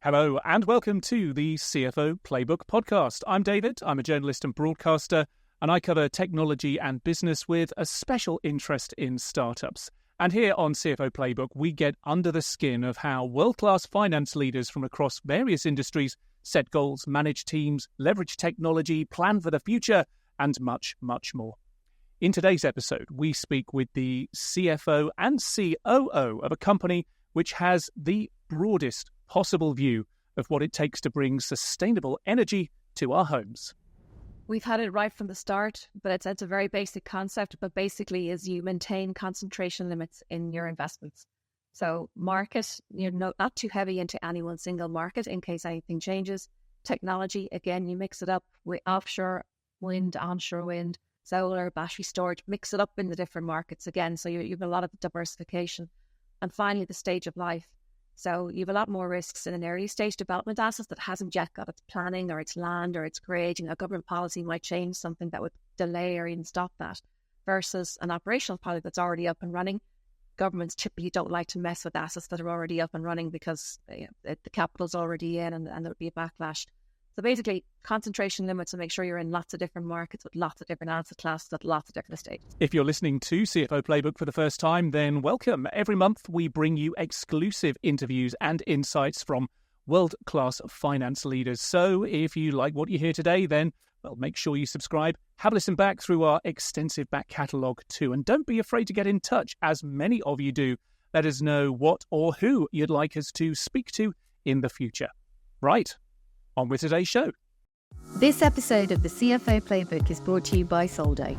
Hello and welcome to the CFO Playbook podcast. I'm David, I'm a journalist and broadcaster, and I cover technology and business with a special interest in startups. And here on CFO Playbook, we get under the skin of how world-class finance leaders from across various industries set goals, manage teams, leverage technology, plan for the future, and much, much more. In today's episode, we speak with the CFO and COO of a company which has the broadest possible view of what it takes to bring sustainable energy to our homes. We've had it right from the start, but it's a very basic concept, but basically is you maintain concentration limits in your investments. So market, not too heavy into any one single market in case anything changes. Technology, again, you mix it up with offshore wind, onshore wind, solar, battery storage, mix it up in the different markets again. So you have a lot of diversification. And finally, the stage of life. So you have a lot more risks in an early stage development asset that hasn't yet got its planning or its land or its grading. A government policy might change something that would delay or even stop that, versus an operational project that's already up and running. Governments typically don't like to mess with assets that are already up and running because the capital's already in and there would be a backlash. So basically, concentration limits to make sure you're in lots of different markets with lots of different asset classes at lots of different stages. If you're listening to CFO Playbook for the first time, then welcome. Every month, we bring you exclusive interviews and insights from world-class finance leaders. So if you like what you hear today, then make sure you subscribe. Have a listen back through our extensive back catalogue too. And don't be afraid to get in touch, as many of you do. Let us know what or who you'd like us to speak to in the future. Right. On with today's show. This episode of the CFO Playbook is brought to you by Soldo.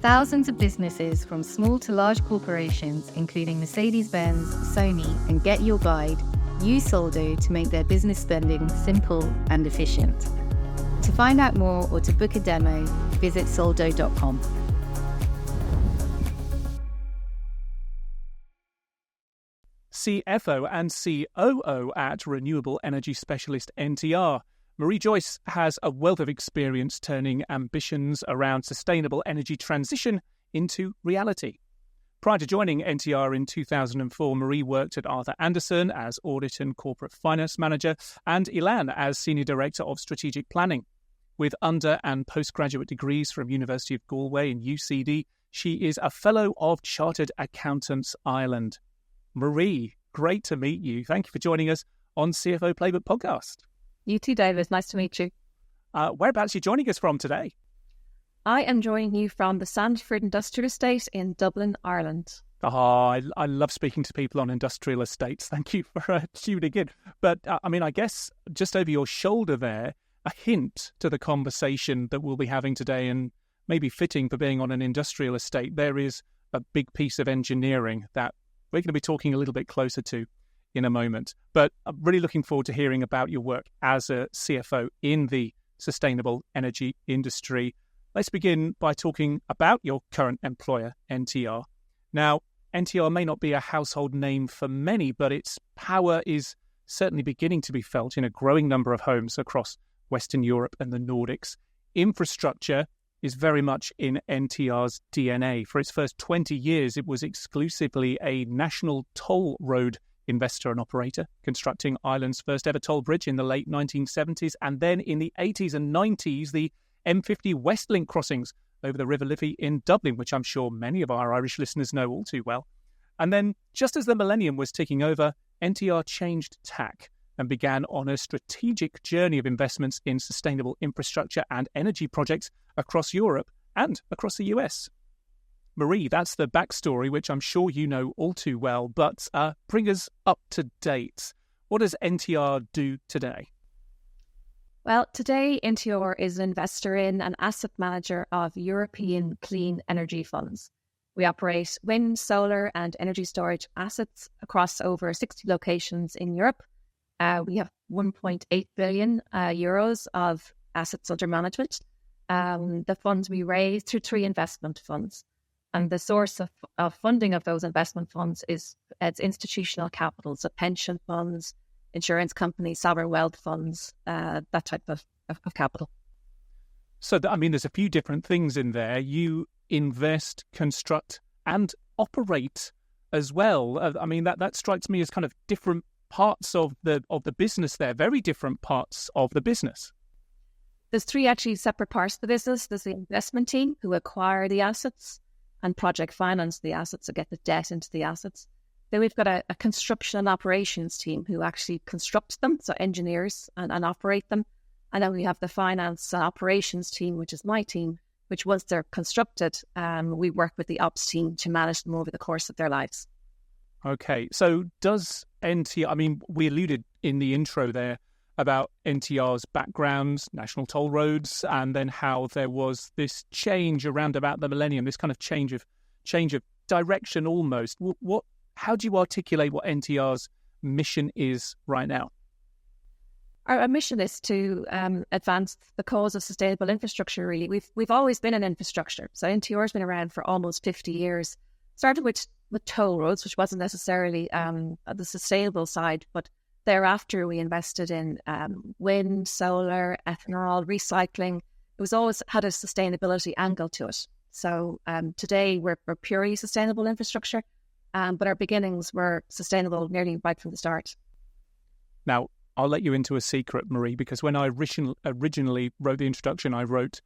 Thousands of businesses, from small to large corporations, including Mercedes-Benz, Sony, and Get Your Guide, use Soldo to make their business spending simple and efficient. To find out more or to book a demo, visit soldo.com. CFO and COO at renewable energy specialist NTR. Marie Joyce has a wealth of experience turning ambitions around sustainable energy transition into reality. Prior to joining NTR in 2004, Marie worked at Arthur Andersen as Audit and Corporate Finance Manager and Elan as Senior Director of Strategic Planning. With under- and postgraduate degrees from University of Galway and UCD, she is a Fellow of Chartered Accountants Ireland. Marie, great to meet you. Thank you for joining us on CFO Playbook podcast. You too, David. Nice to meet you. Whereabouts are you joining us from today? I am joining you from the Sandford Industrial Estate in Dublin, Ireland. I love speaking to people on industrial estates. Thank you for tuning in. But I guess just over your shoulder there, a hint to the conversation that we'll be having today, and maybe fitting for being on an industrial estate, there is a big piece of engineering that we're going to be talking a little bit closer to in a moment. But I'm really looking forward to hearing about your work as a CFO in the sustainable energy industry. Let's begin by talking about your current employer, NTR. Now, NTR may not be a household name for many, but its power is certainly beginning to be felt in a growing number of homes across Western Europe and the Nordics. Infrastructure is very much in NTR's DNA. For its first 20 years, it was exclusively a national toll road investor and operator, constructing Ireland's first ever toll bridge in the late 1970s, and then in the 80s and 90s, the M50 Westlink crossings over the River Liffey in Dublin, which I'm sure many of our Irish listeners know all too well. And then, just as the millennium was ticking over, NTR changed tack and began on a strategic journey of investments in sustainable infrastructure and energy projects across Europe and across the US. Marie, that's the backstory, which I'm sure you know all too well, but bring us up to date. What does NTR do today? Well, today NTR is an investor in and asset manager of European clean energy funds. We operate wind, solar and energy storage assets across over 60 locations in Europe. We have 1.8 billion euros of assets under management. The funds we raise through 3 investment funds. And the source of funding of those investment funds is it's institutional capital, so pension funds, insurance companies, sovereign wealth funds, that type of capital. So, there's a few different things in there. You invest, construct, and operate as well. That strikes me as kind of different parts of the business there, very different parts of the business. There's three actually separate parts of the business. There's the investment team who acquire the assets and project finance the assets, so get the debt into the assets. Then we've got a construction and operations team who actually construct them, so engineers and operate them. And then we have the finance and operations team, which is my team, which once they're constructed, we work with the ops team to manage them over the course of their lives. Okay, so does NTR, I mean, we alluded in the intro there about NTR's background, national toll roads, and then how there was this change around about the millennium, this kind of change of direction almost. How do you articulate what NTR's mission is right now? Our mission is to advance the cause of sustainable infrastructure, really. We've always been in infrastructure. So NTR has been around for almost 50 years. Started with toll roads, which wasn't necessarily the sustainable side, but thereafter we invested in wind, solar, ethanol, recycling. It was always had a sustainability angle to it. So today we're purely sustainable infrastructure, but our beginnings were sustainable nearly right from the start. Now, I'll let you into a secret, Marie, because when I originally wrote the introduction, I wrote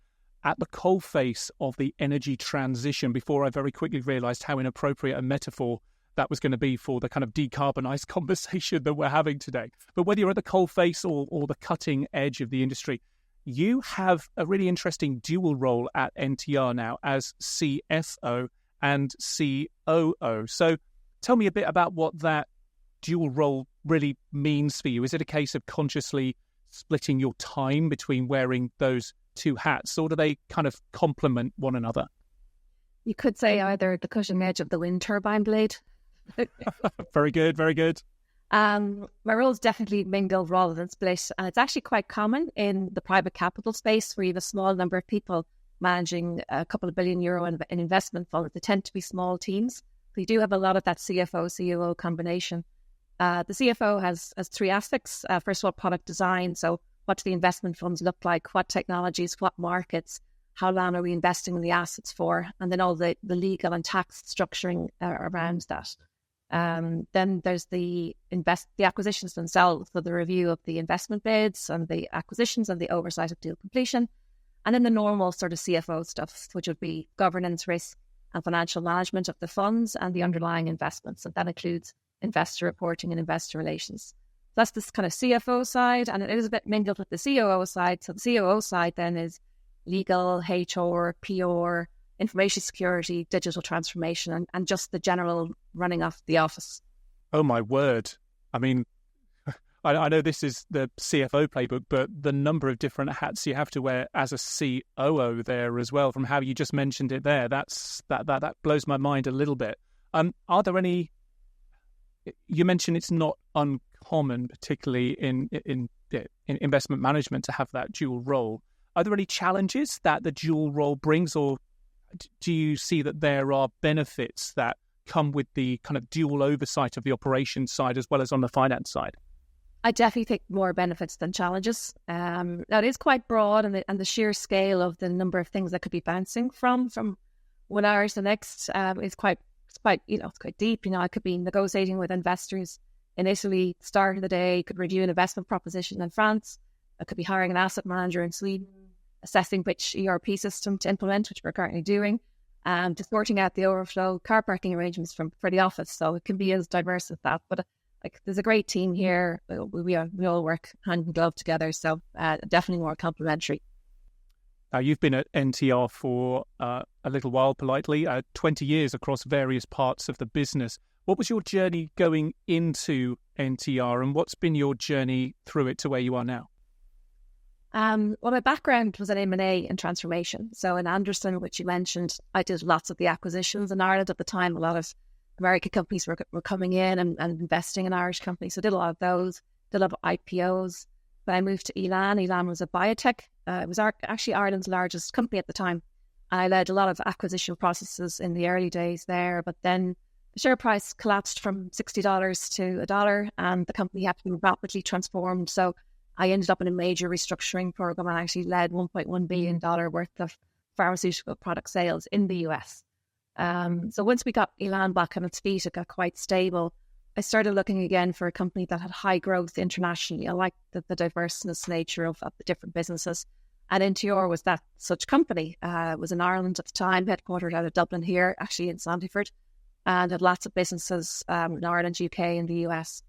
at the coalface of the energy transition before I very quickly realised how inappropriate a metaphor that was going to be for the kind of decarbonised conversation that we're having today. But whether you're at the coalface or the cutting edge of the industry, you have a really interesting dual role at NTR now as CFO and COO. So tell me a bit about what that dual role really means for you. Is it a case of consciously splitting your time between wearing those two hats, or do they kind of complement one another? You could say either the cutting edge of the wind turbine blade. Very good, very good. My roles definitely mingle rather than split, and it's actually quite common in the private capital space where you have a small number of people managing a couple of billion euro in investment funds. They tend to be small teams. So you do have a lot of that CFO-COO combination. The CFO has three aspects. First of all, product design. So what do the investment funds look like? What technologies? What markets? How long are we investing in the assets for? And then all the legal and tax structuring around that. Then there's the acquisitions themselves, so the review of the investment bids and the acquisitions and the oversight of deal completion. And then the normal sort of CFO stuff, which would be governance, risk and financial management of the funds and the underlying investments. And that includes investor reporting and investor relations. That's this kind of CFO side, and it is a bit mingled with the COO side. So the COO side then is legal, HR, PR, information security, digital transformation, and just the general running of the office. Oh, my word. I mean, I know this is the CFO playbook, but the number of different hats you have to wear as a COO there as well, from how you just mentioned it there, that blows my mind a little bit. Are there any... You mentioned it's not uncommon, particularly in investment management, to have that dual role. Are there any challenges that the dual role brings, or do you see that there are benefits that come with the kind of dual oversight of the operations side as well as on the finance side? I definitely think more benefits than challenges. Now it is quite broad, and the sheer scale of the number of things that could be bouncing from one hour to the next is quite it's quite deep. I could be negotiating with investors in Italy, start of the day, could review an investment proposition in France. I could be hiring an asset manager in Sweden, assessing which ERP system to implement, which we're currently doing, just sorting out the overflow car parking arrangements for the office. So it can be as diverse as that. But there's a great team here. We all work hand in glove together. So definitely more complementary. Now, you've been at NTR for a little while, politely, 20 years across various parts of the business. What was your journey going into NTR, and what's been your journey through it to where you are now? Well, my background was in M&A and transformation. So in Anderson, which you mentioned, I did lots of the acquisitions in Ireland at the time. A lot of American companies were coming in and investing in Irish companies. So I did a lot of those, did a lot of IPOs. But I moved to Elan. Elan was a biotech. It was actually Ireland's largest company at the time. And I led a lot of acquisition processes in the early days there. But then the share price collapsed from $60 to $1, and the company had to be rapidly transformed. So I ended up in a major restructuring program and actually led $1.1 billion worth of pharmaceutical product sales in the US. So once we got Elan back on its feet, it got quite stable. I started looking again for a company that had high growth internationally. I liked the diverseness nature of the different businesses. And NTR was that such company. It was in Ireland at the time, headquartered out of Dublin here, actually in Sandyford, and had lots of businesses in Ireland, UK and the US.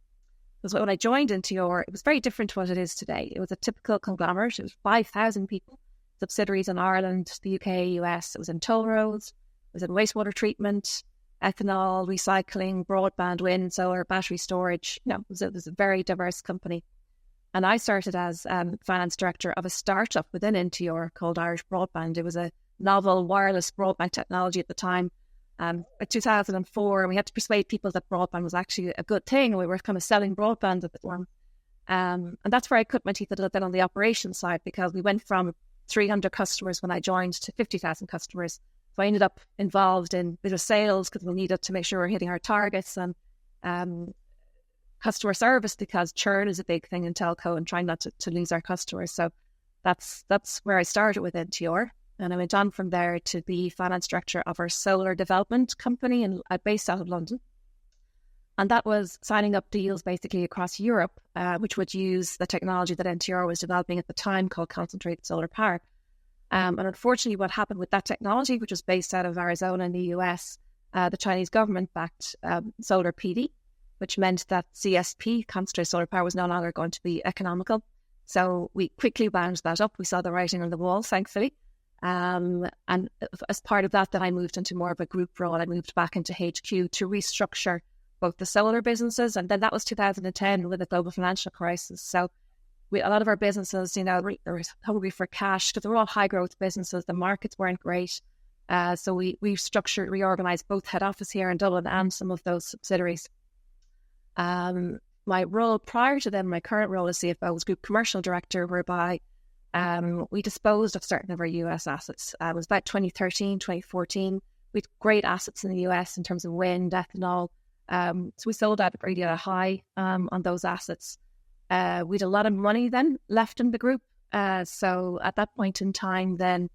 Because when I joined NTR, it was very different to what it is today. It was a typical conglomerate. It was 5,000 people, subsidiaries in Ireland, the UK, US. It was in toll roads, it was in wastewater treatment, ethanol, recycling, broadband, wind, solar, battery storage. It was a very diverse company. And I started as finance director of a startup within NTR called Irish Broadband. It was a novel wireless broadband technology at the time. In 2004, we had to persuade people that broadband was actually a good thing. We were kind of selling broadband at the time. And that's where I cut my teeth a little bit on the operations side, because we went from 300 customers when I joined to 50,000 customers. So I ended up involved in a bit of sales because we needed to make sure we're hitting our targets, and customer service, because churn is a big thing in telco and trying not to lose our customers. So that's where I started with NTR. And I went on from there to be finance director of our solar development company based out of London. And that was signing up deals basically across Europe, which would use the technology that NTR was developing at the time called concentrated solar power. And unfortunately, what happened with that technology, which was based out of Arizona in the US, the Chinese government backed solar PV, which meant that CSP, concentrated solar power, was no longer going to be economical. So we quickly wound that up. We saw the writing on the wall, thankfully. And as part of that, then I moved into more of a group role. I moved back into HQ to restructure both the solar businesses, and then that was 2010 with the global financial crisis. So a lot of our businesses, they were hungry for cash because they were all high growth businesses. The markets weren't great. So we reorganized both head office here in Dublin and some of those subsidiaries. My role prior to then, my current role as CFO, was group commercial director, whereby we disposed of certain of our US assets. It was about 2013, 2014. We had great assets in the US in terms of wind, ethanol. So we sold out really at a high on those assets. We had a lot of money then left in the group. So at that point in time, then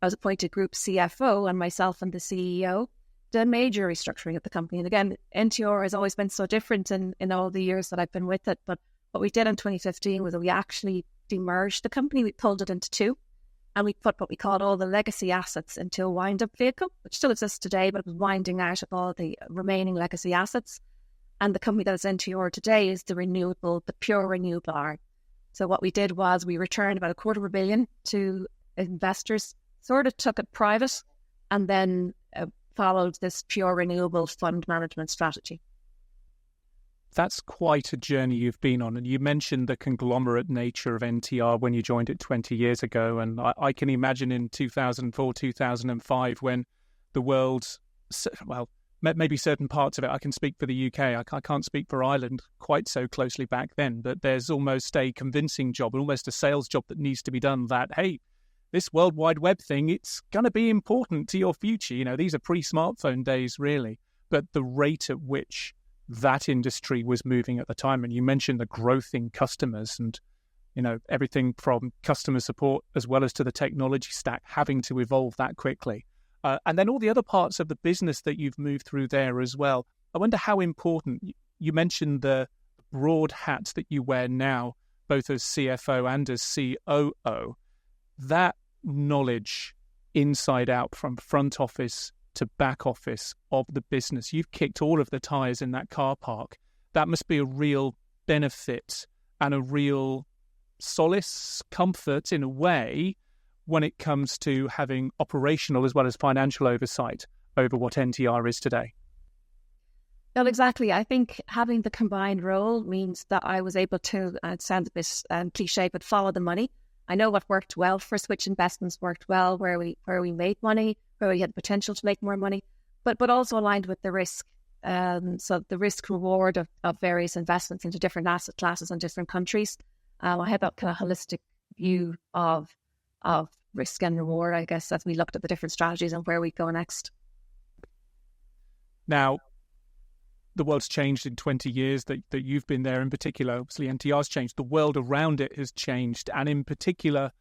I was appointed group CFO, and myself and the CEO did a major restructuring of the company. And again, NTR has always been so different in all the years that I've been with it. But what we did in 2015 was that we actually demerged the company. We pulled it into two, and we put what we called all the legacy assets into a wind-up vehicle, which still exists today, but it was winding out of all the remaining legacy assets. And the company that is NTR today is the Renewable, the pure renewable arm. So what we did was we returned about $250 million to investors, sort of took it private, and then followed this pure renewable fund management strategy. That's quite a journey you've been on. And you mentioned the conglomerate nature of NTR when you joined it 20 years ago. And I can imagine in 2004, 2005, when the world, well, maybe certain parts of it, I can speak for the UK, I can't speak for Ireland quite so closely back then, but there's almost a convincing job, almost a sales job that needs to be done that, hey, this World Wide Web thing, it's going to be important to your future. These are pre-smartphone days, really. But the rate at which that industry was moving at the time, and you mentioned the growth in customers and, everything from customer support as well as to the technology stack having to evolve that quickly. And then all the other parts of the business that you've moved through there as well. I wonder how important, you mentioned the broad hats that you wear now, both as CFO and as COO. That knowledge inside out from front office to back office of the business. You've kicked all of the tires in that car park. That must be a real benefit and a real solace, comfort in a way, when it comes to having operational as well as financial oversight over what NTR is today. Well, exactly. I think having the combined role means that I was able to, it sounds a bit cliche, but follow the money. I know what worked well for us, which investments worked well, where we made money, where we had the potential to make more money, but also aligned with the risk. So the risk reward of various investments into different asset classes and different countries. I had that kind of holistic view of risk and reward, I guess, as we looked at the different strategies and where we go next. Now, the world's changed in 20 years that you've been there in particular. Obviously, NTR's changed. The world around it has changed. And in particular,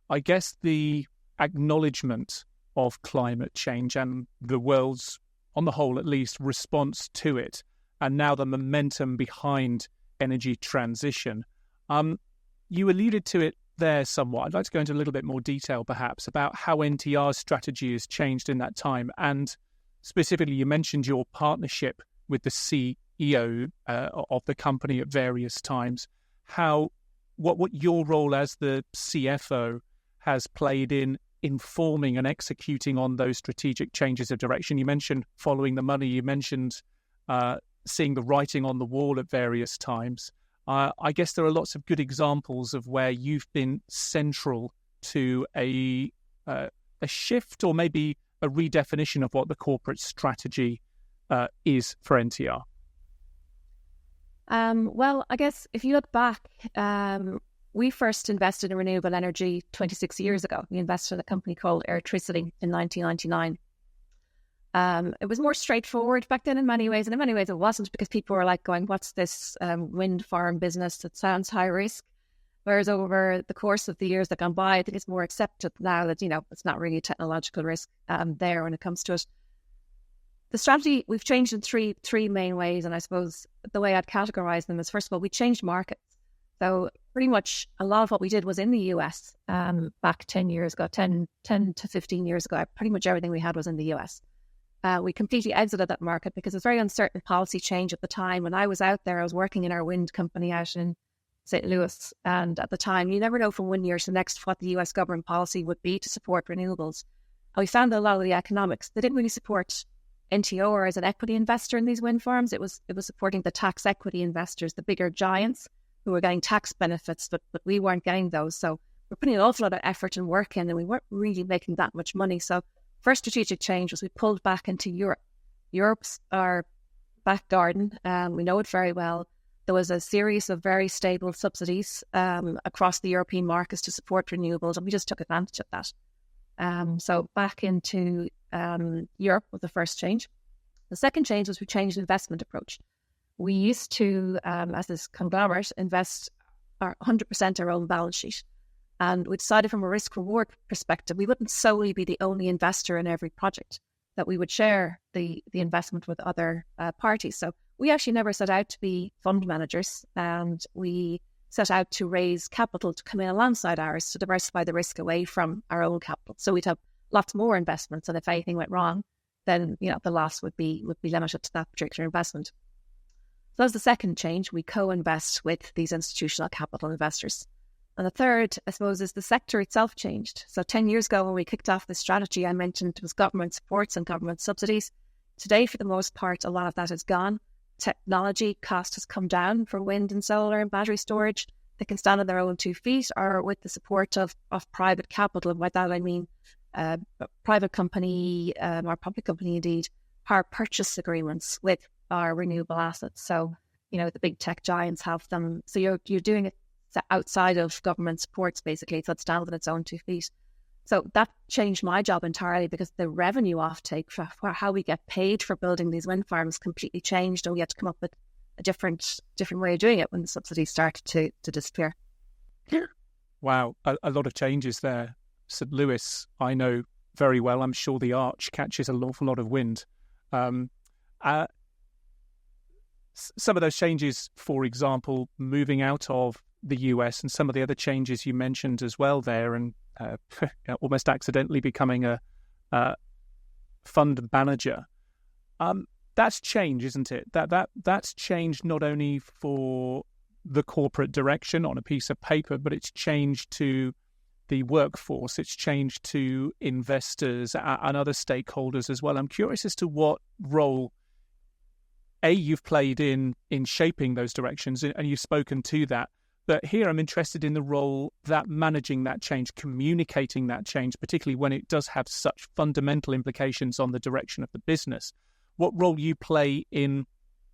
I guess the acknowledgement of climate change and the world's, on the whole at least, response to it. and now the momentum behind energy transition. You alluded to it there somewhat. I'd like to go into a little bit more detail, perhaps, about how NTR's strategy has changed in that time. And specifically, you mentioned your partnership with the CEO of the company at various times. What your role as the CFO has played in informing and executing on those strategic changes of direction. You mentioned following the money. You mentioned seeing the writing on the wall at various times. I guess there are lots of good examples of where you've been central to a shift or maybe a redefinition of what the corporate strategy is for NTR. Well, I guess if you look back, we first invested in renewable energy 26 years ago. We invested in a company called Airtricity in 1999. It was more straightforward back then in many ways, and in many ways it wasn't, because people were like going, what's this wind farm business that sounds high risk? Whereas over the course of the years that gone by, I think it's more accepted now that, it's not really a technological risk there when it comes to it. The strategy we've changed in three main ways, and I suppose the way I'd categorize them is, first of all, we changed markets. So pretty much a lot of what we did was in the US back 10 years ago, 10 to 15 years ago. Pretty much everything we had was in the US. We completely exited that market because it was very uncertain policy change at the time. When I was out there, I was working in our wind company out in St. Louis. And at the time, you never know from 1 year to the next what the US government policy would be to support renewables. And we found that a lot of the economics, they didn't really support NTR as an equity investor in these wind farms. It was supporting the tax equity investors, the bigger giants who were getting tax benefits, but we weren't getting those. So we're putting an awful lot of effort and work in, and we weren't really making that much money. So first strategic change was we pulled back into Europe. Europe's our back garden. We know it very well. There was a series of very stable subsidies across the European markets to support renewables, and we just took advantage of that. So back into Europe was the first change. The second change was we changed the investment approach. We used to, as this conglomerate, invest 100% our own balance sheet. And we decided from a risk-reward perspective, we wouldn't solely be the only investor in every project, that we would share the investment with other parties. So we actually never set out to be fund managers, and we set out to raise capital to come in alongside ours to diversify the risk away from our own capital. So we'd have lots more investments, and if anything went wrong, then the loss would be limited to that particular investment. So that was the second change. We co-invest with these institutional capital investors. And the third, I suppose, is the sector itself changed. So 10 years ago, when we kicked off this strategy, I mentioned it was government supports and government subsidies. Today, for the most part, a lot of that is gone. Technology cost has come down for wind and solar and battery storage. They can stand on their own 2 feet, or with the support of private capital. And by that, I mean private company or public company, indeed, power purchase agreements with our renewable assets. So, the big tech giants have them. So you're doing it outside of government supports, basically. So it stands on its own 2 feet. So that changed my job entirely, because the revenue offtake for how we get paid for building these wind farms completely changed, and we had to come up with a different way of doing it when the subsidies started to disappear. Wow, a lot of changes there. St. Louis, I know very well. I'm sure the Arch catches an awful lot of wind. Some of those changes, for example, moving out of the US, and some of the other changes you mentioned as well there, and almost accidentally becoming a fund manager. That's change, isn't it? That's changed not only for the corporate direction on a piece of paper, but it's changed to the workforce. It's changed to investors and other stakeholders as well. I'm curious as to what role you've played in shaping those directions, and you've spoken to that. But here I'm interested in the role that managing that change, communicating that change, particularly when it does have such fundamental implications on the direction of the business. What role you play in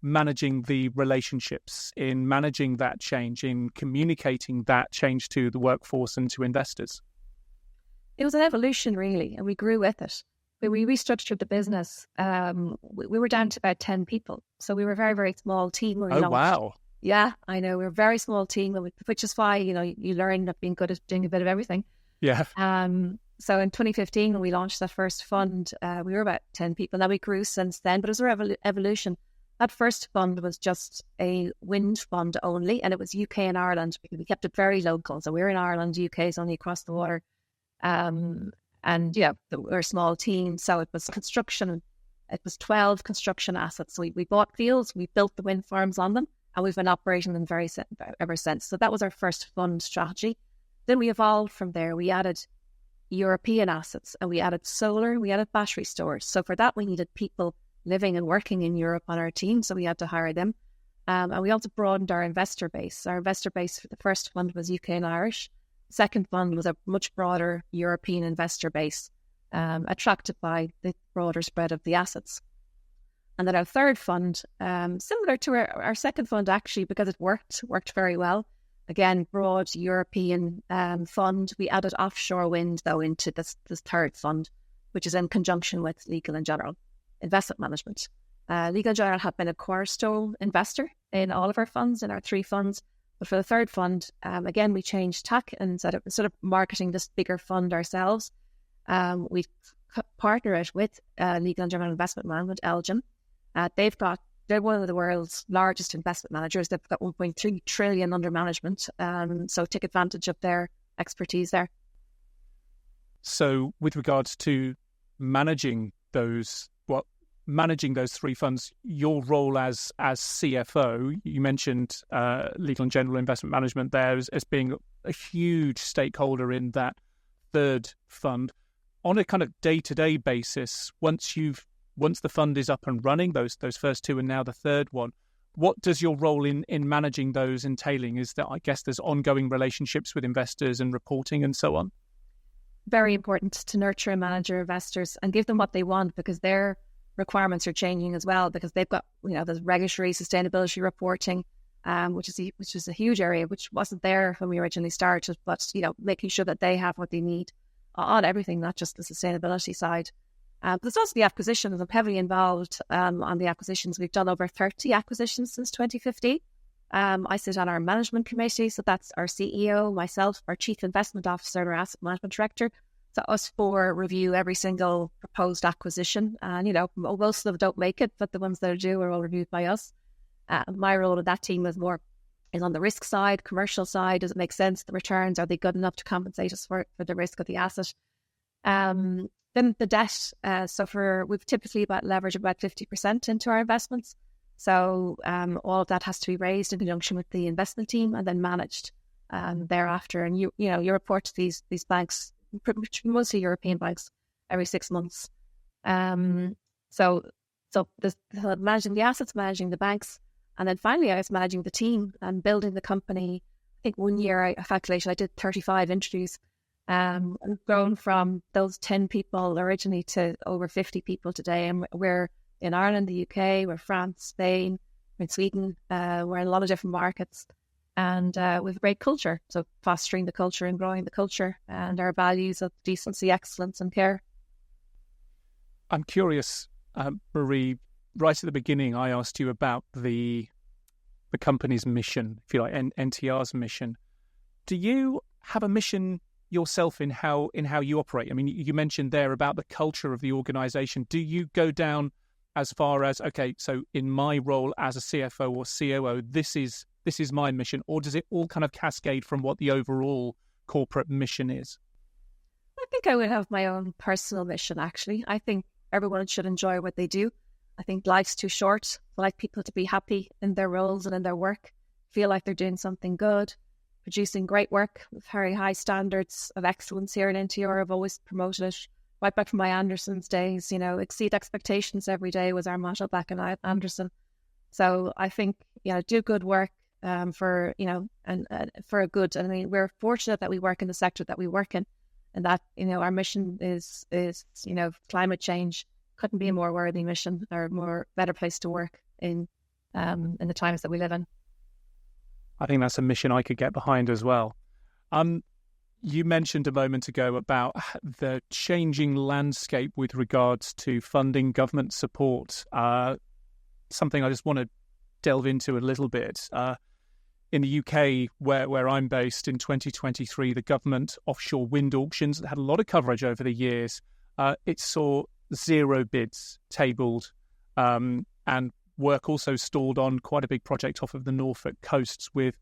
managing the relationships, in managing that change, in communicating that change to the workforce and to investors? It was an evolution, really, and we grew with it. When we restructured the business, we were down to about 10 people. So we were a very, very small team. Wow. Yeah, I know. We're a very small team, which is why, you learn that being good at doing a bit of everything. Yeah. So in 2015, when we launched that first fund, we were about 10 people. Now we grew since then, but it was a evolution. That first fund was just a wind fund only, and it was UK and Ireland. We kept it very local. So we're in Ireland, UK is only across the water. And yeah, we're a small team. So it was construction. It was 12 construction assets. So we bought fields, we built the wind farms on them, and we've been operating them ever since. So that was our first fund strategy. Then we evolved from there. We added European assets, and we added solar, we added battery storage. So for that, we needed people living and working in Europe on our team, so we had to hire them. And we also broadened our investor base. Our investor base for the first fund was UK and Irish. The second fund was a much broader European investor base, attracted by the broader spread of the assets. And then our third fund, similar to our second fund actually, because it worked very well. Again, broad European fund. We added offshore wind, though, into this third fund, which is in conjunction with Legal & General Investment Management. Legal & General have been a cornerstone investor in all of our funds, in our three funds. But for the third fund, again, we changed tack and instead of marketing this bigger fund ourselves, we partner it with Legal & General Investment Management, Elgin. They're one of the world's largest investment managers. They've got 1.3 trillion under management. So take advantage of their expertise there. So with regards to managing those three funds, your role as CFO, you mentioned Legal & General Investment Management there as being a huge stakeholder in that third fund. On a kind of day-to-day basis, once the fund is up and running, those first two and now the third one, what does your role in managing those entailing? Is that, I guess, there's ongoing relationships with investors and reporting and so on? Very important to nurture and manage your investors and give them what they want, because their requirements are changing as well, because they've got, there's regulatory sustainability reporting, which is a huge area, which wasn't there when we originally started, but, making sure that they have what they need on everything, not just the sustainability side. There's also the acquisitions. I'm heavily involved on the acquisitions. We've done over 30 acquisitions since 2015. I sit on our management committee, so that's our CEO, myself, our chief investment officer, and our asset management director. So us four review every single proposed acquisition. And, most of them don't make it, but the ones that do are all reviewed by us. My role in that team is on the risk side, commercial side. Does it make sense? The returns, are they good enough to compensate us for the risk of the asset? Then the debt. We've typically leverage about 50% into our investments. So all of that has to be raised in conjunction with the investment team and then managed thereafter. And you report to these banks, mostly European banks, every 6 months. So there's managing the assets, managing the banks, and then finally I was managing the team and building the company. I think one year I calculated I did 35 interviews. And grown from those 10 people originally to over 50 people today. And we're in Ireland, the UK, we're France, Spain, we're in Sweden. We're in a lot of different markets. And with great culture. So fostering the culture and growing the culture and our values of decency, excellence and care. I'm curious, Marie, right at the beginning, I asked you about the company's mission, if you like, NTR's mission. Do you have a mission yourself in how you operate? I mean, you mentioned there about the culture of the organization. Do you go down as far as, okay, so in my role as a CFO or COO, this is my mission, or does it all kind of cascade from what the overall corporate mission is? I think I would have my own personal mission, actually. I think everyone should enjoy what they do. I think life's too short. I like people to be happy in their roles and in their work, feel like they're doing something good, producing great work with very high standards of excellence here in NTR. I've always promoted it right back from my Anderson's days. Exceed expectations every day was our motto back in Anderson. So I think, do good work for a good. I mean, we're fortunate that we work in the sector that we work in, and that our mission is climate change. Couldn't be a more worthy mission or better place to work in the times that we live in. I think that's a mission I could get behind as well. You mentioned a moment ago about the changing landscape with regards to funding, government support. Something I just want to delve into a little bit. In the UK, where I'm based, in 2023, the government offshore wind auctions that had a lot of coverage over the years, it saw 0 bids tabled, and work also stalled on quite a big project off of the Norfolk coasts with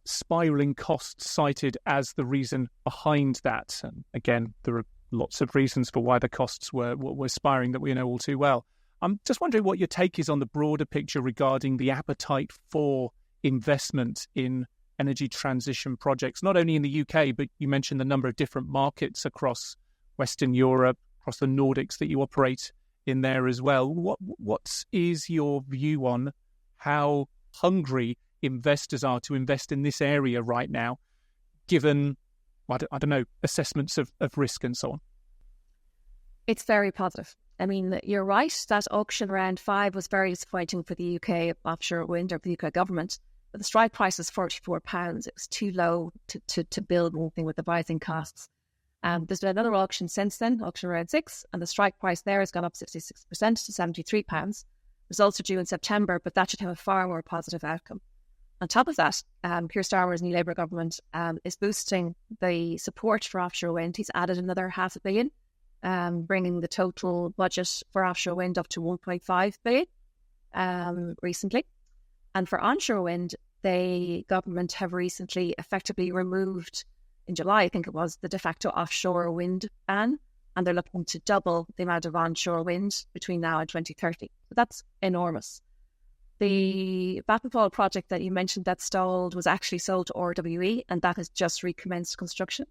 spiralling costs cited as the reason behind that. And again, there are lots of reasons for why the costs were spiraling that we know all too well. I'm just wondering what your take is on the broader picture regarding the appetite for investment in energy transition projects, not only in the UK, but you mentioned the number of different markets across Western Europe, across the Nordics that you operate in there as well. What is your view on how hungry investors are to invest in this area right now, given, I don't know, assessments of risk and so on? It's very positive. I mean, you're right, that auction round 5 was very disappointing for the UK offshore wind, or the UK government. But the strike price was £44. It was too low to build anything with the rising costs. There's been another auction since then, auction round 6, and the strike price there has gone up 66% to £73. Results are due in September, but that should have a far more positive outcome. On top of that, Keir Starmer's new Labour government is boosting the support for offshore wind. He's added another £500 million, bringing the total budget for offshore wind up to £1.5 billion recently. And for onshore wind, the government have recently effectively removed, in July, I think it was, the de facto offshore wind ban, and they're looking to double the amount of onshore wind between now and 2030. So that's enormous. The Vattenfall project that you mentioned that stalled was actually sold to RWE, and that has just recommenced construction.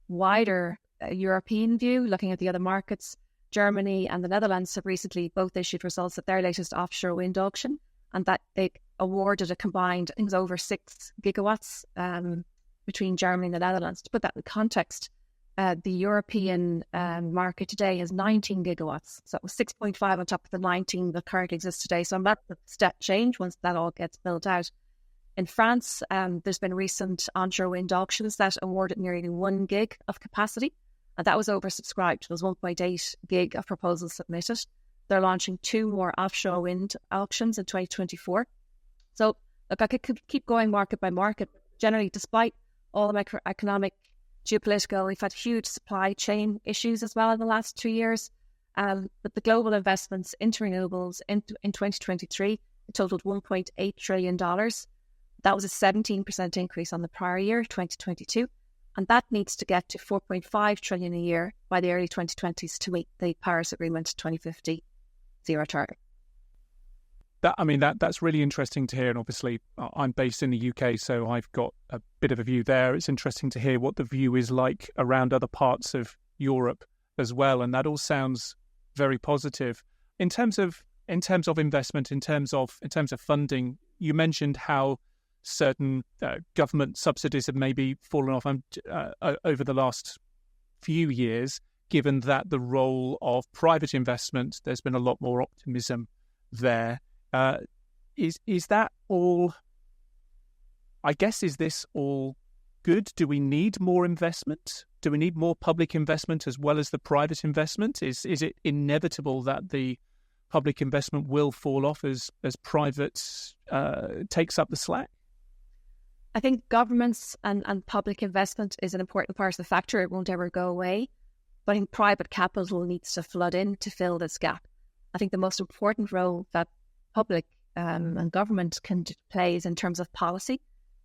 Wider European view, looking at the other markets, Germany and the Netherlands have recently both issued results at their latest offshore wind auction, and that they awarded a combined, I think it was over 6 gigawatts between Germany and the Netherlands. To put that in context, the European market today has 19 gigawatts. So it was 6.5 on top of the 19 that currently exists today. So that's a step change once that all gets built out. In France, there's been recent onshore wind auctions that awarded nearly 1 gig of capacity. And that was oversubscribed. There was 1.8 gig of proposals submitted. They're launching 2 more offshore wind auctions in 2024. So look, I could keep going market by market. Generally, despite all the macroeconomic, geopolitical, we've had huge supply chain issues as well in the last 2 years. But the global investments into renewables in 2023, it totaled $1.8 trillion. That was a 17% increase on the prior year, 2022. And that needs to get to $4.5 trillion a year by the early 2020s to meet the Paris Agreement 2050 zero target. That's really interesting to hear. And obviously, I'm based in the UK, so I've got a bit of a view there. It's interesting to hear what the view is like around other parts of Europe as well. And that all sounds very positive. In terms of investment, in terms of funding, you mentioned how certain government subsidies have maybe fallen off over the last few years, given that the role of private investment, there's been a lot more optimism there. Is that all, I guess, is this all good? Do we need more investment? Do we need more public investment as well as the private investment? Is it inevitable that the public investment will fall off as private takes up the slack? I think governments and public investment is an important part of the factor. It won't ever go away. But I think private capital needs to flood in to fill this gap. I think the most important role that public and government can play is in terms of policy,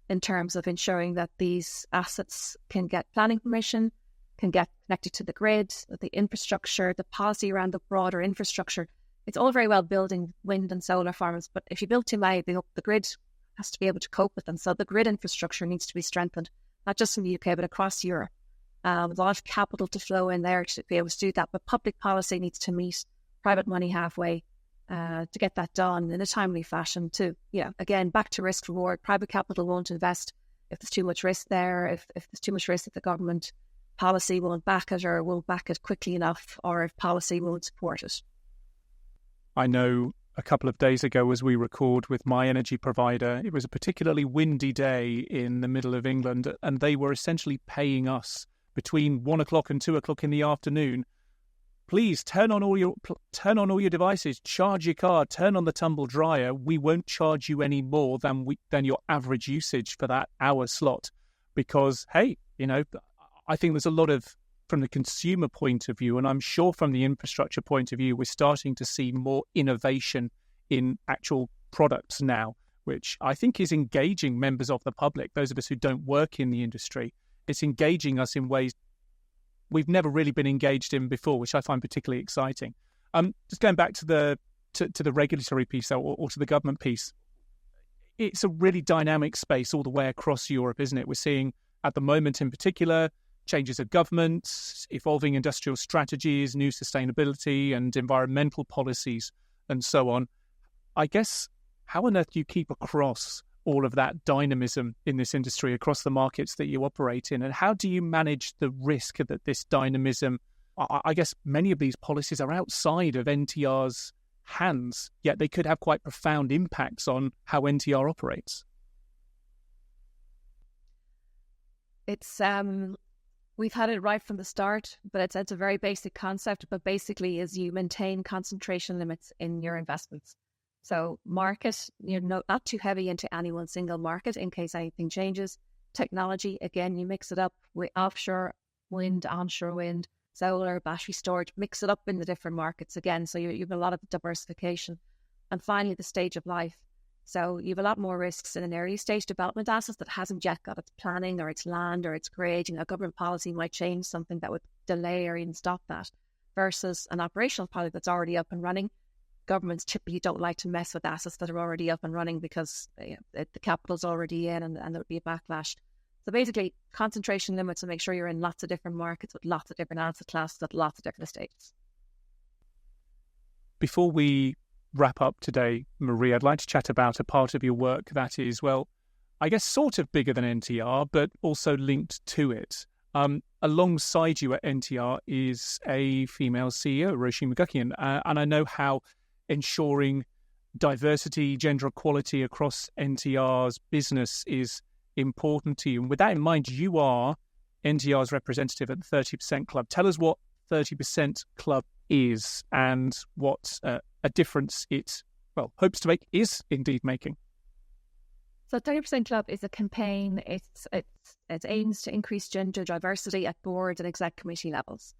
in terms of ensuring that these assets can get planning permission, can get connected to the grid, the infrastructure, the policy around the broader infrastructure. It's all very well building wind and solar farms, but if you build too many, the grid has to be able to cope with them. So the grid infrastructure needs to be strengthened, not just in the UK, but across Europe. A lot of capital to flow in there to be able to do that, but public policy needs to meet private money halfway to get that done in a timely fashion to, again, back to risk reward. Private capital won't invest if there's too much risk there, if there's too much risk that the government policy won't back it or won't back it quickly enough, or if policy won't support it. I know a couple of days ago as we record with my energy provider, it was a particularly windy day in the middle of England, and they were essentially paying us between 1 o'clock and 2 o'clock in the afternoon. Please turn on all your devices, charge your car, turn on the tumble dryer. We won't charge you any more than your average usage for that hour slot, because hey, I think there's a lot of, from the consumer point of view, and I'm sure from the infrastructure point of view, we're starting to see more innovation in actual products now, which I think is engaging members of the public, those of us who don't work in the industry. It's engaging us in ways we've never really been engaged in before, which I find particularly exciting. Just going back to the regulatory piece or to the government piece, it's a really dynamic space all the way across Europe, isn't it? We're seeing at the moment in particular changes of government, evolving industrial strategies, new sustainability and environmental policies, and so on. I guess, how on earth do you keep across all of that dynamism in this industry across the markets that you operate in? And how do you manage the risk that this dynamism, I guess many of these policies are outside of NTR's hands, yet they could have quite profound impacts on how NTR operates? It's we've had it right from the start, but it's a very basic concept. But basically, is you maintain concentration limits in your investments. So market, not too heavy into any one single market in case anything changes. Technology, again, you mix it up with offshore wind, onshore wind, solar, battery storage, mix it up in the different markets again. So you have a lot of diversification. And finally, the stage of life. So you have a lot more risks in an early stage development asset that hasn't yet got its planning or its land or its creating. A government policy might change something that would delay or even stop that, versus an operational project that's already up and running. Governments typically don't like to mess with assets that are already up and running because the capital's already in and there would be a backlash. So basically, concentration limits to make sure you're in lots of different markets with lots of different asset classes at lots of different stages. Before we wrap up today, Marie, I'd like to chat about a part of your work that is, well, I guess sort of bigger than NTR, but also linked to it. Alongside you at NTR is a female CEO, Roisin McGuckian, and I know how ensuring diversity, gender equality across NTR's business is important to you. And with that in mind, you are NTR's representative at the 30% Club. Tell us what 30% Club is and what a difference it, hopes to make, is indeed making. So 30% Club is a campaign. It aims to increase gender diversity at board and exec committee levels.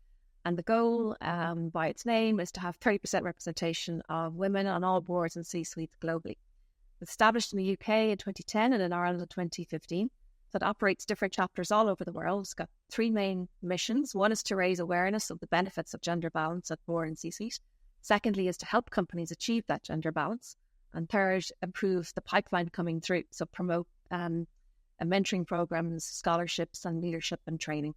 And the goal, by its name, is to have 30% representation of women on all boards and C-suites globally. It was established in the UK in 2010 and in Ireland in 2015. So it operates different chapters all over the world. It's got three main missions. One is to raise awareness of the benefits of gender balance at board and C-suite. Secondly is to help companies achieve that gender balance. And third, improve the pipeline coming through. So promote mentoring programs, scholarships and leadership and training.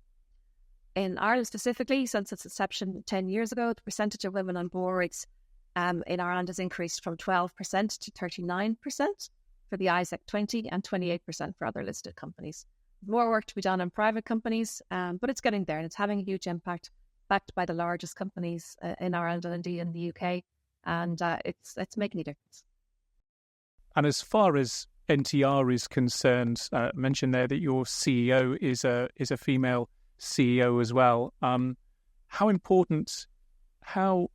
In Ireland specifically, since its inception 10 years ago, the percentage of women on boards in Ireland has increased from 12% to 39% for the ISEC 20 and 28% for other listed companies. More work to be done on private companies, but it's getting there and it's having a huge impact, backed by the largest companies in Ireland and indeed in the UK, and it's making a difference. And as far as NTR is concerned, mentioned there that your CEO is a female CEO as well. How important, how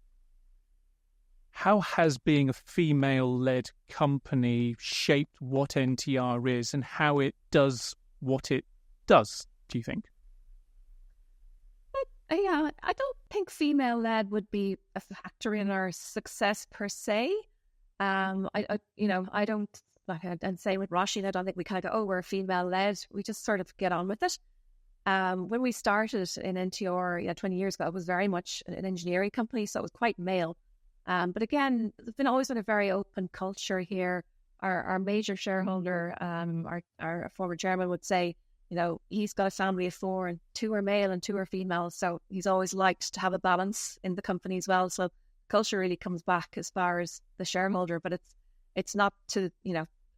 has being a female-led company shaped what NTR is and how it does what it does, do you think? Yeah, I don't think female-led would be a factor in our success per se. I don't, and same with Roisin, I don't think we kind of go, we're female-led. We just sort of get on with it. When we started in NTR 20 years ago, it was very much an engineering company, so it was quite male. But again, there's always been a very open culture here. Our major shareholder, our former chairman would say, he's got a family of 4 and 2 are male and 2 are female. So he's always liked to have a balance in the company as well. So culture really comes back as far as the shareholder, but it's not to,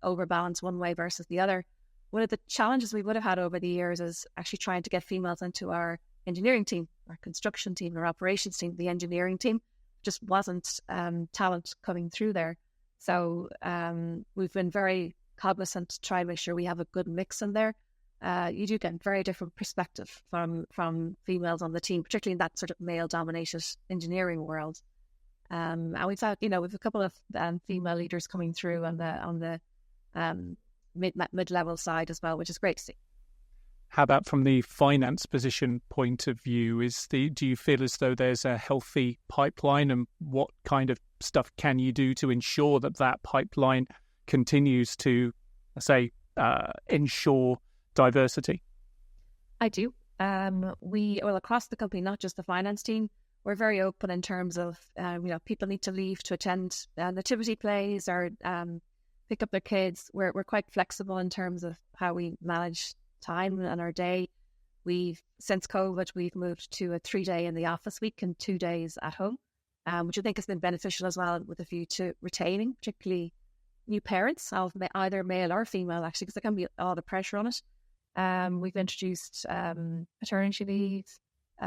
overbalance one way versus the other. One of the challenges we would have had over the years is actually trying to get females into our engineering team, our construction team, our operations team. The engineering team just wasn't talent coming through there. So we've been very cognizant to try and make sure we have a good mix in there. You do get a very different perspective from females on the team, particularly in that sort of male-dominated engineering world. And we've had, we've a couple of female leaders coming through on the mid-level side as well, which is great to see. How about from the finance position point of view? Do you feel as though there's a healthy pipeline, and what kind of stuff can you do to ensure that pipeline continues to, say, ensure diversity? I do. Across the company, not just the finance team, we're very open in terms of, people need to leave to attend nativity plays or pick up their kids. We're quite flexible in terms of how we manage time and our day. Since COVID, we've moved to a 3-day in the office week and 2 days at home, which I think has been beneficial as well, with a view to retaining particularly new parents of either male or female, actually, because there can be a lot of pressure on it. We've introduced paternity leave,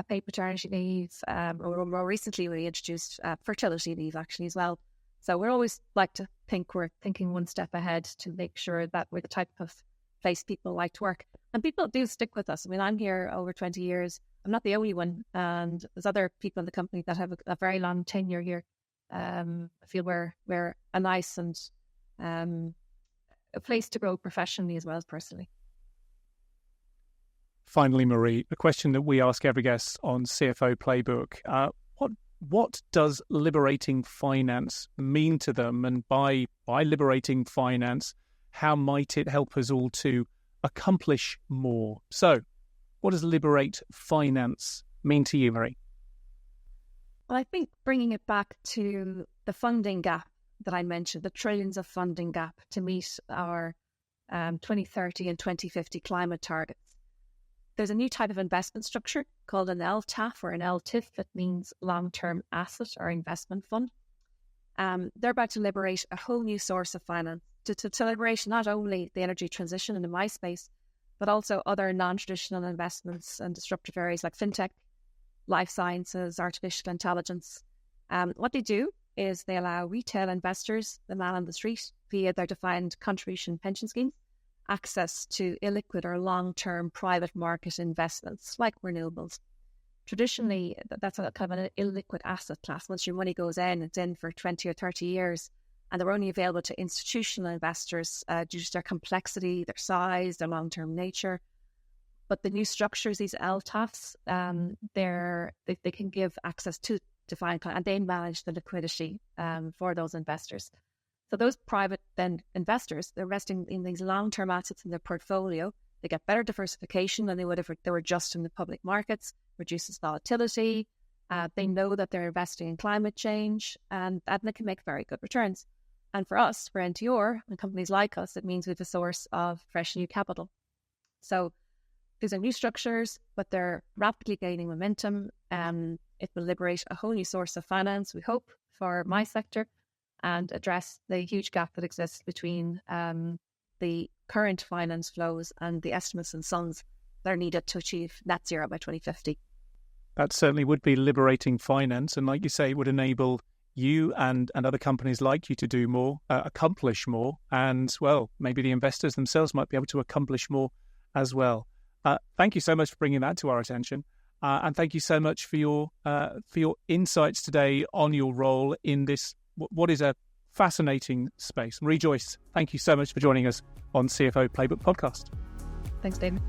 paid paternity leave, or more recently we introduced fertility leave actually as well. So we always like to think we're thinking one step ahead to make sure that we're the type of place people like to work. And people do stick with us. I mean, I'm here over 20 years. I'm not the only one. And there's other people in the company that have a very long tenure here. I feel we're a nice and a place to grow professionally as well as personally. Finally, Marie, a question that we ask every guest on CFO Playbook. What does liberating finance mean to them? And by liberating finance, how might it help us all to accomplish more? So, what does liberate finance mean to you, Marie? Well, I think bringing it back to the funding gap that I mentioned, the trillions of funding gap to meet our 2030 and 2050 climate targets. There's a new type of investment structure called an LTAF or an LTIF. That means long-term asset or investment fund. They're about to liberate a whole new source of finance to liberate not only the energy transition in the my space, but also other non-traditional investments and disruptive areas like fintech, life sciences, artificial intelligence. What they do is they allow retail investors, the man on the street, via their defined contribution pension schemes, access to illiquid or long-term private market investments like renewables. Traditionally, that's a kind of an illiquid asset class. Once your money goes in, it's in for 20 or 30 years, and they're only available to institutional investors due to their complexity, their size, their long-term nature. But the new structures, these LTAFs, they can give access to defined, and they manage the liquidity for those investors. So those private then investors, they're investing in these long-term assets in their portfolio. They get better diversification than they would if they were just in the public markets, reduces volatility. They know that they're investing in climate change, and they can make very good returns. And for us, for NTR and companies like us, it means we have a source of fresh new capital. So these are new structures, but they're rapidly gaining momentum. It will liberate a whole new source of finance, we hope, for my sector, and address the huge gap that exists between the current finance flows and the estimates and sums that are needed to achieve net zero by 2050. That certainly would be liberating finance, and like you say, it would enable you and other companies like you to do more, accomplish more, and, well, maybe the investors themselves might be able to accomplish more as well. Thank you so much for bringing that to our attention, and thank you so much for your insights today on your role in this, what is a fascinating space. Marie Joyce, thank you so much for joining us on CFO Playbook podcast. Thanks, David.